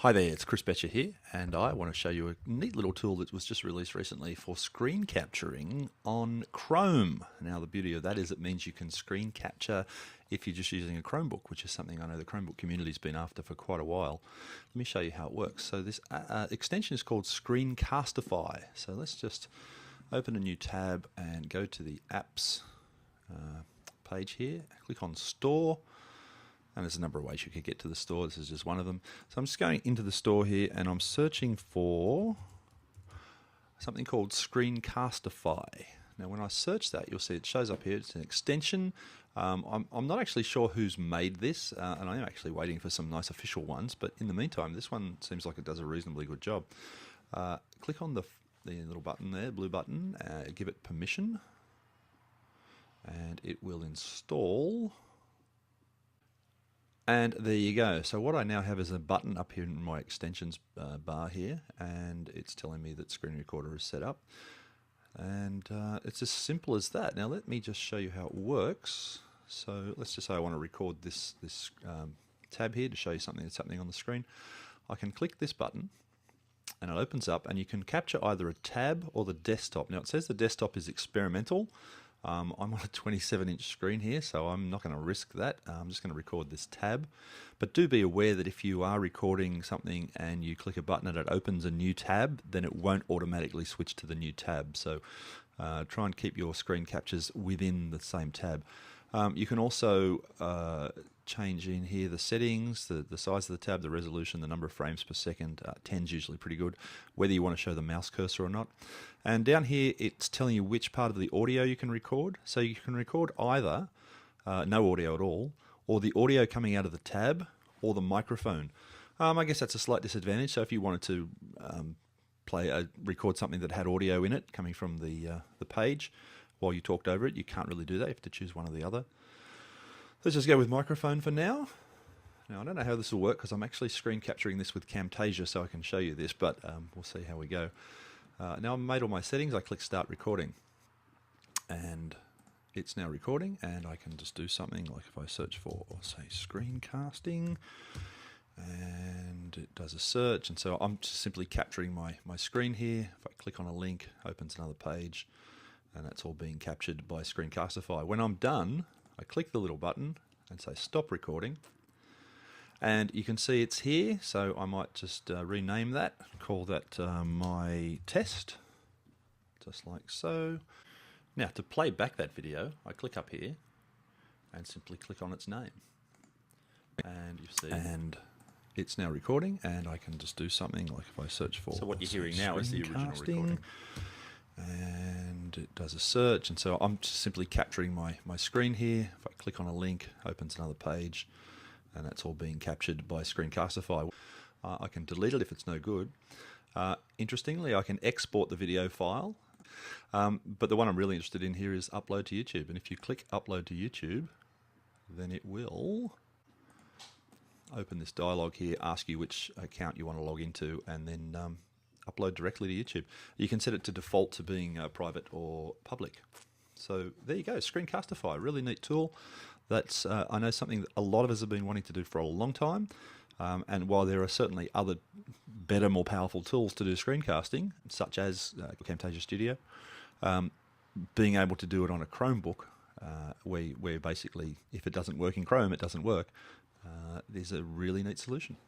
Hi there, it's Chris Betcher here, and I want to show you a neat little tool that was just released recently for screen capturing on Chrome. Now the beauty of that is it means you can screen capture if you're just using a Chromebook, which is something I know the Chromebook community's been after for quite a while. Let me show you how it works. So this extension is called Screencastify. So let's just open a new tab and go to the apps page here, click on Store. And there's a number of ways you could get to the store. This is just one of them. So I'm just going into the store here and I'm searching for something called Screencastify. Now when I search that, you'll see it shows up here. It's an extension. I'm not actually sure who's made this, and I am actually waiting for some nice official ones. But in the meantime, this one seems like it does a reasonably good job. Click on the little button there, blue button, give it permission, and it will install. And there you go. So what I now have is a button up here in my extensions bar here, and it's telling me that Screen Recorder is set up. And it's as simple as that. Now let me just show you how it works. So let's just say I want to record this tab here to show you something that's happening on the screen. I can click this button and it opens up, and you can capture either a tab or the desktop. Now it says the desktop is experimental. I'm on a 27-inch screen here, so I'm not going to risk that. I'm just going to record this tab. But do be aware that if you are recording something and you click a button and it opens a new tab, then it won't automatically switch to the new tab. So try and keep your screen captures within the same tab. You can also change in here the settings, the size of the tab, the resolution, the number of frames per second. 10's usually pretty good, whether you want to show the mouse cursor or not. And down here it's telling you which part of the audio you can record. So you can record either no audio at all, or the audio coming out of the tab, or the microphone. I guess that's a slight disadvantage. So if you wanted to record something that had audio in it coming from the page while you talked over it, you can't really do that. You have to choose one or the other. Let's just go with microphone for now. Now I don't know how this will work because I'm actually screen capturing this with Camtasia, so I can show you this, but we'll see how we go. Now I've made all my settings. I click Start Recording, and it's now recording, and I can just do something like if I search for, say, screencasting, and it does a search, and so I'm just simply capturing my screen here. If I click on a link, opens another page, and that's all being captured by Screencastify. When I'm done, I click the little button and say Stop Recording, and you can see it's here, so I might just rename that, call that my test, just like so. Now to play back that video, I click up here and simply click on its name, and you see, and it's now recording, and I can just do something like if I search for. So what you're hearing now is the original recording. And it does a search, and so I'm just simply capturing my screen here. If I click on a link, opens another page, and that's all being captured by Screencastify. I can delete it if it's no good. Interestingly, I can export the video file, but the one I'm really interested in here is upload to YouTube. And if you click upload to YouTube, then it will open this dialog here, ask you which account you want to log into, and then upload directly to YouTube. You can set it to default to being private or public. So there you go, Screencastify, really neat tool. That's I know something that a lot of us have been wanting to do for a long time. And while there are certainly other better, more powerful tools to do screencasting, such as Camtasia Studio, being able to do it on a Chromebook, where basically if it doesn't work in Chrome, it doesn't work, there's a really neat solution.